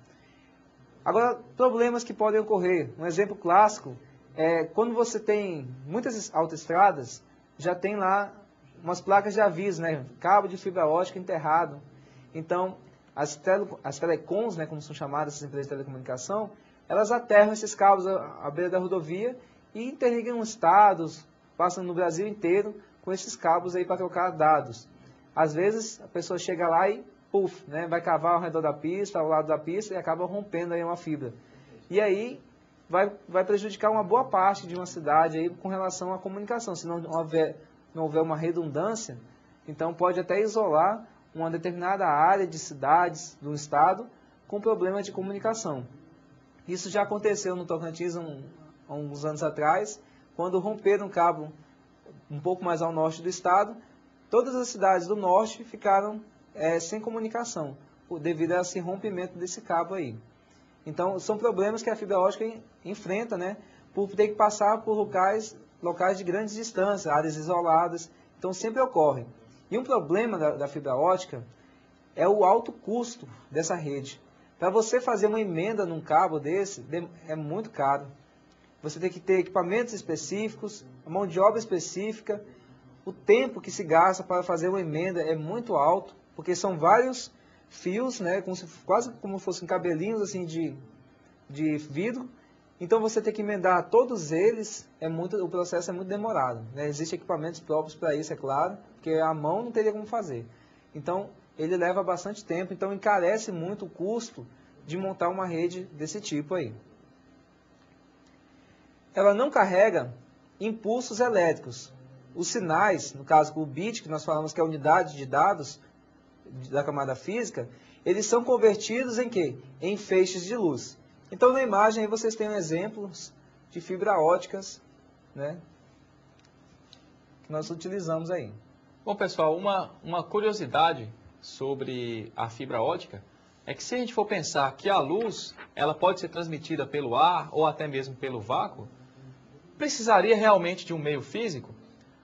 Agora, problemas que podem ocorrer. Um exemplo clássico é quando você tem muitas autoestradas, já tem lá umas placas de aviso, né? Cabo de fibra ótica enterrado. Então, as telecoms, né, como são chamadas essas empresas de telecomunicação, elas aterram esses cabos à beira da rodovia e interligam estados, passam no Brasil inteiro com esses cabos aí para trocar dados. Às vezes, a pessoa chega lá e, né, vai cavar ao redor da pista, ao lado da pista, e acaba rompendo aí uma fibra. E aí, vai prejudicar uma boa parte de uma cidade aí com relação à comunicação. Se não houver uma redundância, então pode até isolar uma determinada área de cidades do estado com problemas de comunicação. Isso já aconteceu no Tocantins há uns anos atrás, quando romperam um cabo um pouco mais ao norte do estado. Todas as cidades do norte ficaram sem comunicação, devido a esse rompimento desse cabo aí. Então, são problemas que a fibra ótica enfrenta, né, por ter que passar por locais de grandes distâncias, áreas isoladas. Então, sempre ocorre. E um problema da fibra ótica é o alto custo dessa rede. Para você fazer uma emenda num cabo desse, é muito caro. Você tem que ter equipamentos específicos, a mão de obra específica, o tempo que se gasta para fazer uma emenda é muito alto, porque são vários fios, né, quase como fossem cabelinhos assim, de vidro. Então você tem que emendar todos eles, o processo é muito demorado, né? Existem equipamentos próprios para isso, é claro, porque a mão não teria como fazer. Então ele leva bastante tempo, então encarece muito o custo de montar uma rede desse tipo aí. Ela não carrega impulsos elétricos. Os sinais, no caso o bit, que nós falamos que é a unidade de dados da camada física, eles são convertidos em quê? Em feixes de luz. Então, na imagem aí vocês têm exemplos de fibra óticas, né, que nós utilizamos aí. Bom, pessoal, uma curiosidade sobre a fibra ótica é que se a gente for pensar que a luz ela pode ser transmitida pelo ar ou até mesmo pelo vácuo, precisaria realmente de um meio físico?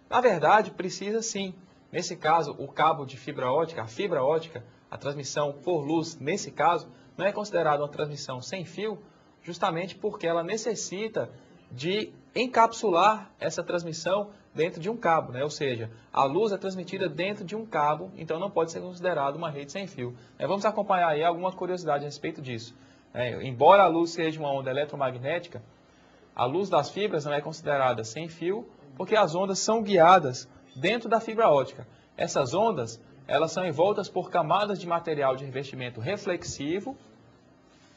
Na verdade, precisa sim. Nesse caso, o cabo de fibra ótica, a fibra ótica, a transmissão por luz, nesse caso, não é considerada uma transmissão sem fio, justamente porque ela necessita de encapsular essa transmissão dentro de um cabo, né? Ou seja, a luz é transmitida dentro de um cabo, então não pode ser considerada uma rede sem fio. Vamos acompanhar aí alguma curiosidade a respeito disso. Embora a luz seja uma onda eletromagnética, a luz das fibras não é considerada sem fio, porque as ondas são guiadas dentro da fibra ótica. Essas ondas, elas são envoltas por camadas de material de revestimento reflexivo,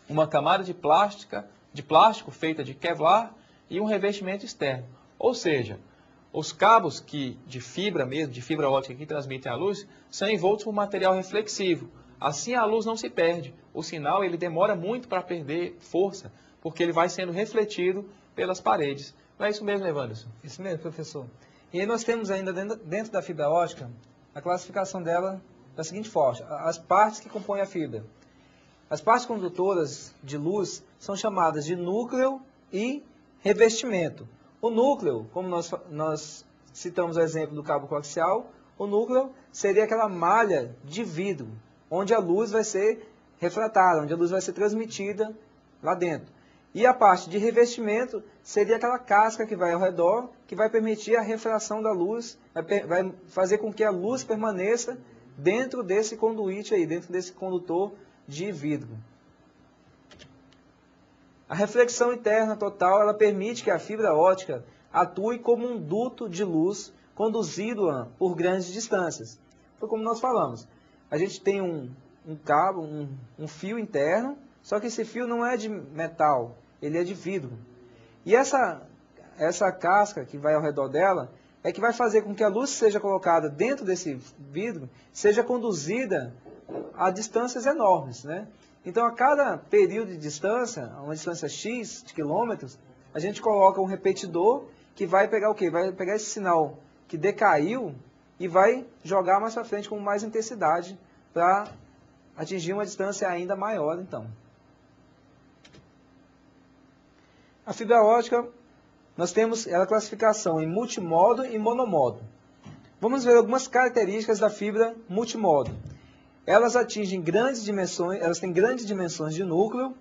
uma camada de plástico feita de Kevlar e um revestimento externo. Ou seja, os cabos de fibra mesmo, de fibra ótica que transmitem a luz, são envoltos por material reflexivo. Assim a luz não se perde. O sinal ele demora muito para perder força, porque ele vai sendo refletido pelas paredes. Não é isso mesmo, Evanderson? Isso mesmo, professor. E aí nós temos ainda dentro da fibra ótica a classificação dela da seguinte forma: as partes que compõem a fibra. As partes condutoras de luz são chamadas de núcleo e revestimento. O núcleo, como nós citamos o exemplo do cabo coaxial, o núcleo seria aquela malha de vidro, onde a luz vai ser refratada, onde a luz vai ser transmitida lá dentro. E a parte de revestimento seria aquela casca que vai ao redor, que vai permitir a refração da luz, vai fazer com que a luz permaneça dentro desse conduíte aí, dentro desse condutor de vidro. A reflexão interna total, ela permite que a fibra ótica atue como um duto de luz conduzido por grandes distâncias. Então, como nós falamos, a gente tem um cabo, um fio interno, Só que esse fio não é de metal, ele é de vidro. E essa casca que vai ao redor dela é que vai fazer com que a luz seja colocada dentro desse vidro, seja conduzida a distâncias enormes, né? Então, a cada período de distância, uma distância X de quilômetros, a gente coloca um repetidor que vai pegar o quê? Vai pegar esse sinal que decaiu e vai jogar mais para frente com mais intensidade para atingir uma distância ainda maior, então. A fibra ótica, nós temos a classificação em multimodo e monomodo. Vamos ver algumas características da fibra multimodo. Elas atingem grandes dimensões, elas têm grandes dimensões de núcleo,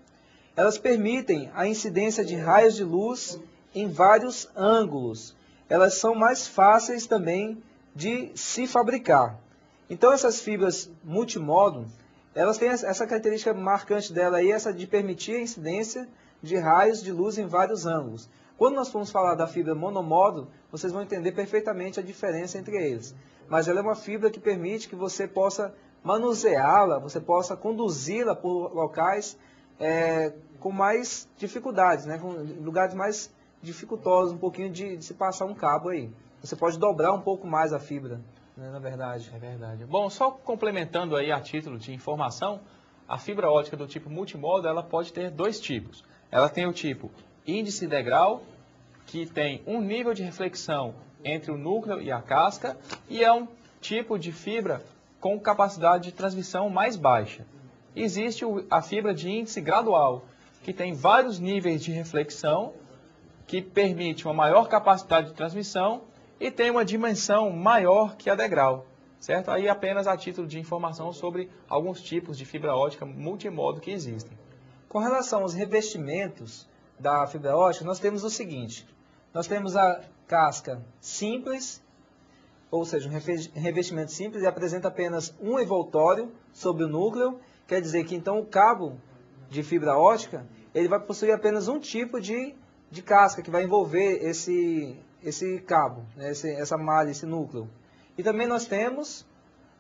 elas permitem a incidência de raios de luz em vários ângulos. Elas são mais fáceis também de se fabricar. Então essas fibras multimodo, elas têm essa característica marcante dela aí, essa de permitir a incidência de raios de luz em vários ângulos. Quando nós formos falar da fibra monomodo, vocês vão entender perfeitamente a diferença entre eles. Mas ela é uma fibra que permite que você possa manuseá-la, você possa conduzi-la por locais com mais dificuldades, né? Com lugares mais dificultosos, um pouquinho de se passar um cabo aí. Você pode dobrar um pouco mais a fibra, né, na verdade. É verdade. Bom, só complementando aí a título de informação, a fibra ótica do tipo multimodo, ela pode ter dois tipos. Ela tem o tipo índice degrau, que tem um nível de reflexão entre o núcleo e a casca, e é um tipo de fibra com capacidade de transmissão mais baixa. Existe a fibra de índice gradual, que tem vários níveis de reflexão, que permite uma maior capacidade de transmissão e tem uma dimensão maior que a degrau, certo? Aí apenas a título de informação sobre alguns tipos de fibra ótica multimodo que existem. Com relação aos revestimentos da fibra ótica, nós temos o seguinte: nós temos a casca simples, ou seja, um revestimento simples, e apresenta apenas um envoltório sobre o núcleo. Quer dizer que então o cabo de fibra ótica ele vai possuir apenas um tipo de casca que vai envolver esse cabo, né, essa malha, esse núcleo. E também nós temos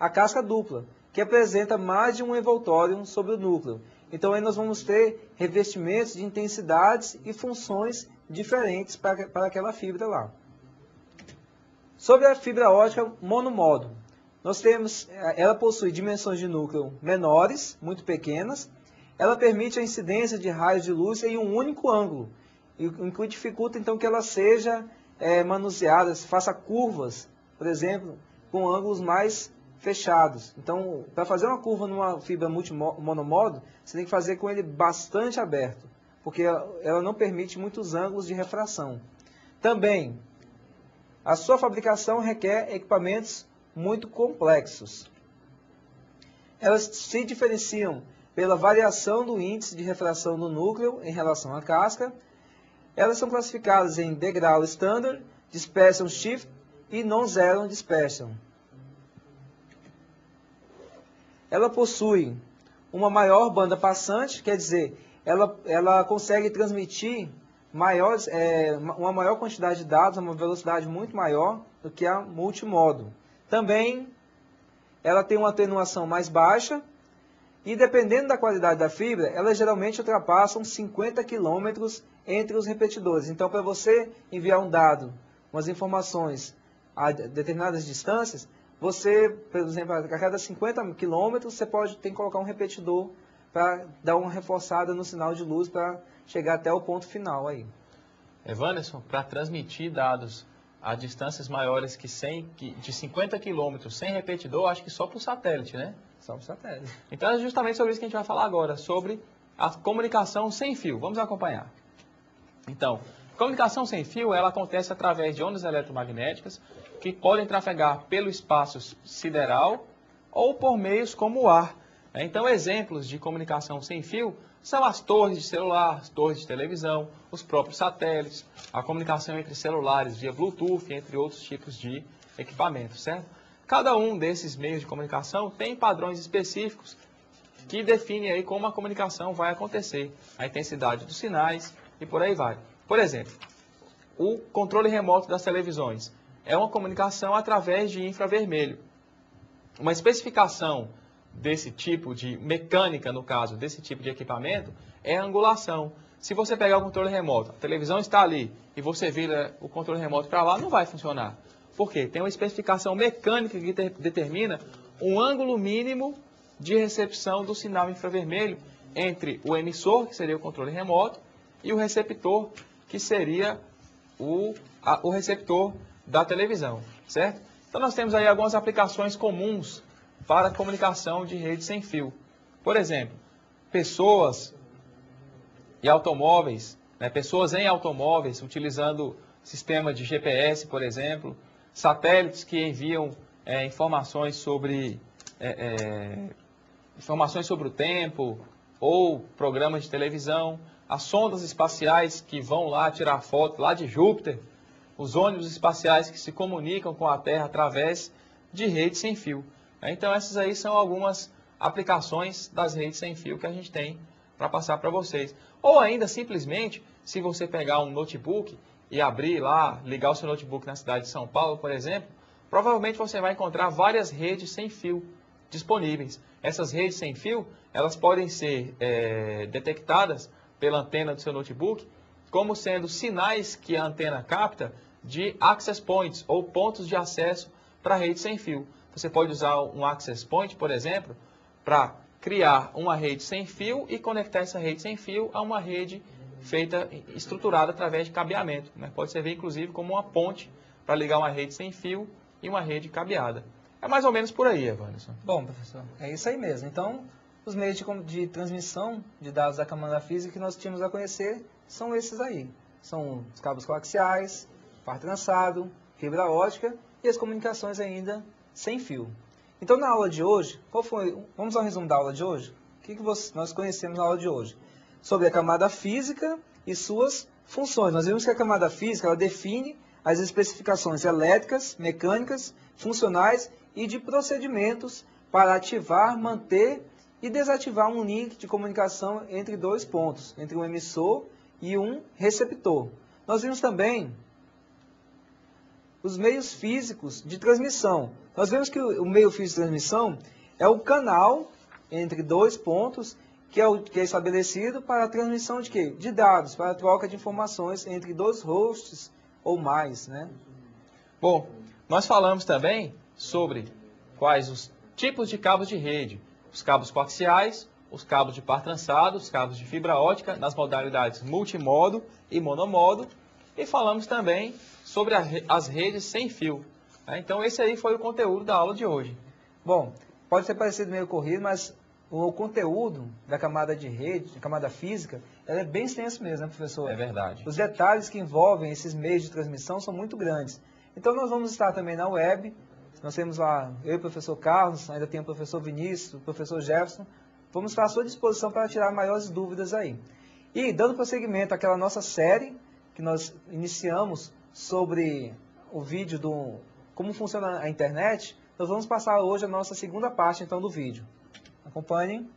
a casca dupla, que apresenta mais de um envoltório sobre o núcleo. Então aí nós vamos ter revestimentos de intensidades e funções diferentes para aquela fibra lá. Sobre a fibra ótica monomodo, nós temos, ela possui dimensões de núcleo menores, muito pequenas. Ela permite a incidência de raios de luz em um único ângulo, o que dificulta então que ela seja manuseada, faça curvas, por exemplo, com ângulos mais fechados. Então, para fazer uma curva numa fibra monomodo, você tem que fazer com ele bastante aberto, porque ela não permite muitos ângulos de refração. Também, a sua fabricação requer equipamentos muito complexos. Elas se diferenciam pela variação do índice de refração do núcleo em relação à casca. Elas são classificadas em degrau standard, dispersion shift e non-zero dispersion. Ela possui uma maior banda passante, quer dizer, ela consegue transmitir uma maior quantidade de dados a uma velocidade muito maior do que a multimodo. Também ela tem uma atenuação mais baixa e, dependendo da qualidade da fibra, elas geralmente ultrapassam 50 km entre os repetidores. Então, para você enviar um dado, umas informações a determinadas distâncias, você, por exemplo, a cada 50 km, você tem que colocar um repetidor para dar uma reforçada no sinal de luz para chegar até o ponto final aí. Evanderson, para transmitir dados a distâncias maiores de 50 km sem repetidor, acho que só por satélite, né? Só por satélite. Então é justamente sobre isso que a gente vai falar agora, sobre a comunicação sem fio. Vamos acompanhar. Então, comunicação sem fio, ela acontece através de ondas eletromagnéticas que podem trafegar pelo espaço sideral ou por meios como o ar. Então, exemplos de comunicação sem fio são as torres de celular, as torres de televisão, os próprios satélites, a comunicação entre celulares via Bluetooth, entre outros tipos de equipamentos, certo? Cada um desses meios de comunicação tem padrões específicos que definem aí como a comunicação vai acontecer, a intensidade dos sinais e por aí vai. Por exemplo, o controle remoto das televisões é uma comunicação através de infravermelho. Uma especificação desse tipo de mecânica, no caso, desse tipo de equipamento, é a angulação. Se você pegar o controle remoto, a televisão está ali e você vira o controle remoto para lá, não vai funcionar. Por quê? Tem uma especificação mecânica que determina um ângulo mínimo de recepção do sinal infravermelho entre o emissor, que seria o controle remoto, e o receptor, que seria o receptor da televisão, certo? Então nós temos aí algumas aplicações comuns para a comunicação de rede sem fio. Por exemplo, pessoas em automóveis utilizando sistema de GPS, por exemplo, satélites que enviam informações sobre o tempo, ou programas de televisão, as sondas espaciais que vão lá tirar foto lá de Júpiter, os ônibus espaciais que se comunicam com a Terra através de redes sem fio. Então essas aí são algumas aplicações das redes sem fio que a gente tem para passar para vocês. Ou ainda, simplesmente, se você pegar um notebook e abrir lá, ligar o seu notebook na cidade de São Paulo, por exemplo, provavelmente você vai encontrar várias redes sem fio disponíveis. Essas redes sem fio, elas podem ser detectadas pela antena do seu notebook como sendo sinais que a antena capta de access points, ou pontos de acesso para a rede sem fio. Você pode usar um access point, por exemplo, para criar uma rede sem fio e conectar essa rede sem fio a uma rede estruturada através de cabeamento, né? Pode servir, inclusive, como uma ponte para ligar uma rede sem fio e uma rede cabeada. É mais ou menos por aí, Evanderson. Bom, professor, é isso aí mesmo. Então, os meios de transmissão de dados da camada física que nós tínhamos a conhecer são esses aí. São os cabos coaxiais, par trançado, fibra ótica e as comunicações ainda sem fio. Então, na aula de hoje, vamos ao resumo da aula de hoje? O que nós conhecemos na aula de hoje? Sobre a camada física e suas funções. Nós vimos que a camada física ela define as especificações elétricas, mecânicas, funcionais e de procedimentos para ativar, manter e desativar um link de comunicação entre dois pontos, entre um emissor e um receptor. Nós vimos também os meios físicos de transmissão. Nós vemos que o meio físico de transmissão é o canal entre dois pontos que é estabelecido para a transmissão de quê? De dados, para a troca de informações entre dois hosts ou mais, né? Bom, nós falamos também sobre quais os tipos de cabos de rede. Os cabos coaxiais, os cabos de par trançado, os cabos de fibra ótica, nas modalidades multimodo e monomodo. E falamos também sobre as redes sem fio. Então esse aí foi o conteúdo da aula de hoje. Bom, pode ter parecido meio corrido, mas o conteúdo da camada de rede, da camada física, ela é bem extenso mesmo, né, professor? É verdade. Os detalhes que envolvem esses meios de transmissão são muito grandes. Então nós vamos estar também na web. Nós temos lá eu e o professor Carlos, ainda tem o professor Vinícius, o professor Jefferson. Vamos estar à sua disposição para tirar maiores dúvidas aí. E dando prosseguimento àquela nossa série que nós iniciamos sobre o vídeo do como funciona a internet, nós vamos passar hoje a nossa segunda parte então do vídeo. Acompanhem.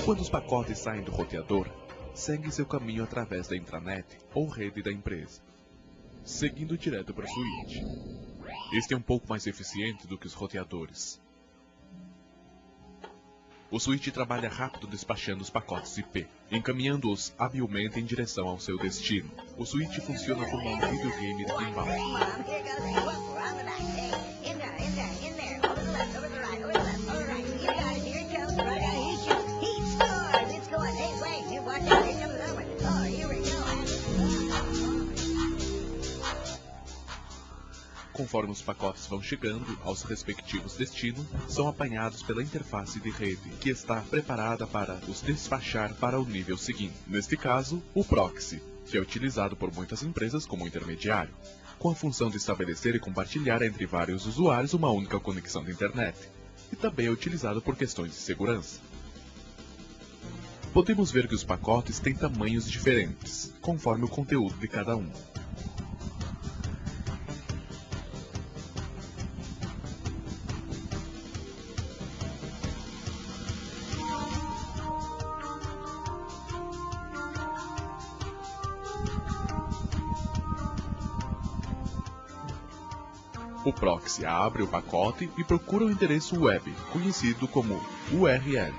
Quando os pacotes saem do roteador, seguem seu caminho através da intranet ou rede da empresa, seguindo direto para o switch. Este é um pouco mais eficiente do que os roteadores. O switch trabalha rápido despachando os pacotes IP, encaminhando-os habilmente em direção ao seu destino. O switch funciona como um videogame de pinball. Conforme os pacotes vão chegando aos respectivos destinos, são apanhados pela interface de rede, que está preparada para os despachar para o nível seguinte. Neste caso, o proxy, que é utilizado por muitas empresas como intermediário, com a função de estabelecer e compartilhar entre vários usuários uma única conexão de internet, e também é utilizado por questões de segurança. Podemos ver que os pacotes têm tamanhos diferentes, conforme o conteúdo de cada um. O proxy abre o pacote e procura o endereço web, conhecido como URL.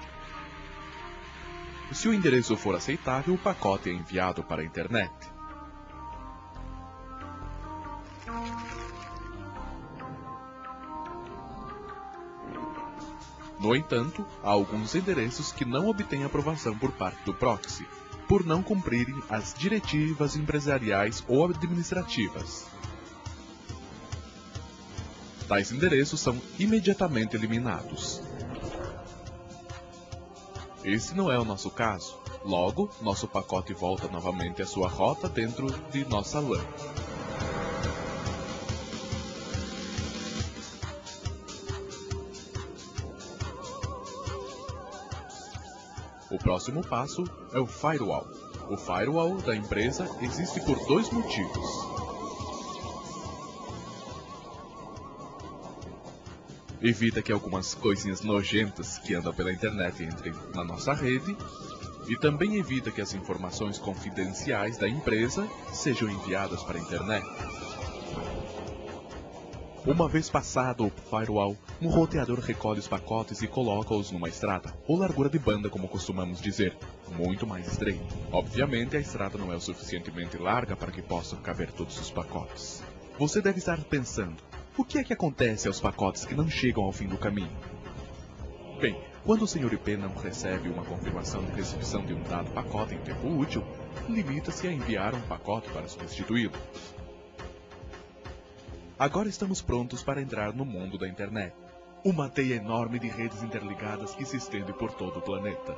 Se o endereço for aceitável, o pacote é enviado para a internet. No entanto, há alguns endereços que não obtêm aprovação por parte do proxy, por não cumprirem as diretivas empresariais ou administrativas. Tais endereços são imediatamente eliminados. Esse não é o nosso caso. Logo, nosso pacote volta novamente à sua rota dentro de nossa LAN. O próximo passo é o firewall. O firewall da empresa existe por dois motivos. Evita que algumas coisinhas nojentas que andam pela internet entrem na nossa rede e também evita que as informações confidenciais da empresa sejam enviadas para a internet. Uma vez passado o firewall, um roteador recolhe os pacotes e coloca-os numa estrada, ou largura de banda como costumamos dizer, muito mais estreita. Obviamente a estrada não é o suficientemente larga para que possam caber todos os pacotes. Você deve estar pensando, o que é que acontece aos pacotes que não chegam ao fim do caminho? Bem, quando o Sr. IP não recebe uma confirmação de recepção de um dado pacote em tempo útil, limita-se a enviar um pacote para substituí-lo. Agora estamos prontos para entrar no mundo da internet. Uma teia enorme de redes interligadas que se estende por todo o planeta.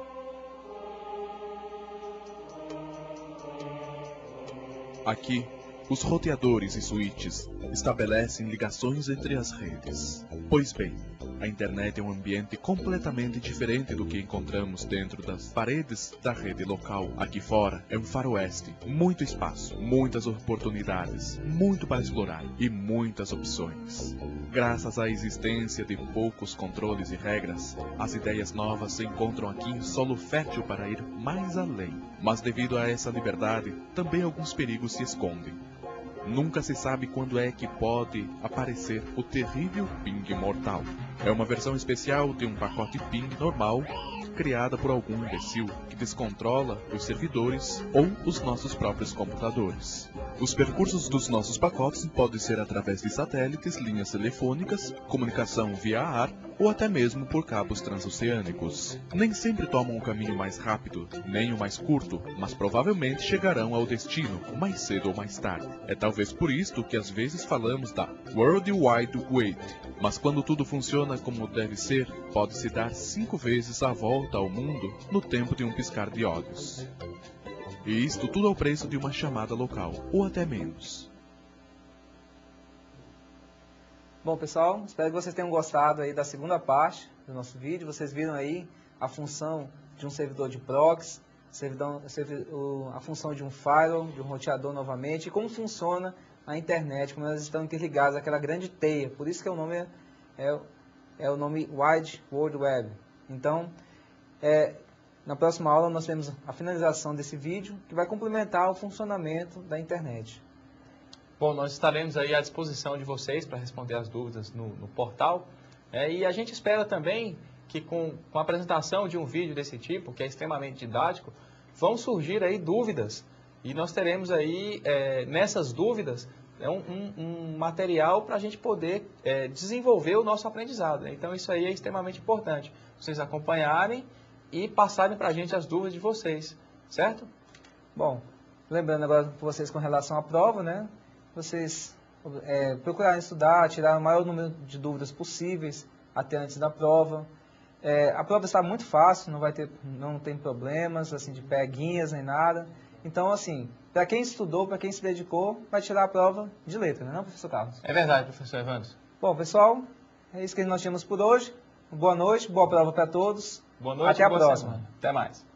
Aqui, os roteadores e switches estabelecem ligações entre as redes. Pois bem, a internet é um ambiente completamente diferente do que encontramos dentro das paredes da rede local. Aqui fora é um faroeste, muito espaço, muitas oportunidades, muito para explorar e muitas opções. Graças à existência de poucos controles e regras, as ideias novas se encontram aqui em solo fértil para ir mais além. Mas devido a essa liberdade, também alguns perigos se escondem. Nunca se sabe quando é que pode aparecer o terrível ping mortal. É uma versão especial de um pacote ping normal, criada por algum imbecil que descontrola os servidores ou os nossos próprios computadores. Os percursos dos nossos pacotes podem ser através de satélites, linhas telefônicas, comunicação via ar ou até mesmo por cabos transoceânicos. Nem sempre tomam o caminho mais rápido, nem o mais curto, mas provavelmente chegarão ao destino, mais cedo ou mais tarde. É talvez por isto que às vezes falamos da World Wide Web, mas quando tudo funciona como deve ser, pode-se dar 5 vezes a volta ao mundo no tempo de um piscar de olhos. E isto tudo ao preço de uma chamada local, ou até menos. Bom, pessoal, espero que vocês tenham gostado aí da segunda parte do nosso vídeo. Vocês viram aí a função de um servidor de proxy, a função de um firewall, de um roteador novamente, e como funciona a internet, como elas estão interligadas àquela grande teia. Por isso que o nome é o nome Wide World Web. Então, na próxima aula nós temos a finalização desse vídeo, que vai complementar o funcionamento da internet. Bom, nós estaremos aí à disposição de vocês para responder as dúvidas no portal. E a gente espera também que com a apresentação de um vídeo desse tipo, que é extremamente didático, vão surgir aí dúvidas. E nós teremos aí, nessas dúvidas, um material para a gente poder desenvolver o nosso aprendizado. Então isso aí é extremamente importante. Vocês acompanharem e passarem para a gente as dúvidas de vocês, certo? Bom, lembrando agora para vocês com relação à prova, né? Vocês procurarem estudar, tirar o maior número de dúvidas possíveis até antes da prova. A prova está muito fácil, não tem problemas assim, de peguinhas nem nada. Então, assim, para quem estudou, para quem se dedicou, vai tirar a prova de letra, não é, professor Carlos? É verdade, professor Evandro. Bom, pessoal, é isso que nós tínhamos por hoje. Boa noite, boa prova para todos. Boa noite, até a boa próxima. Semana. Até mais.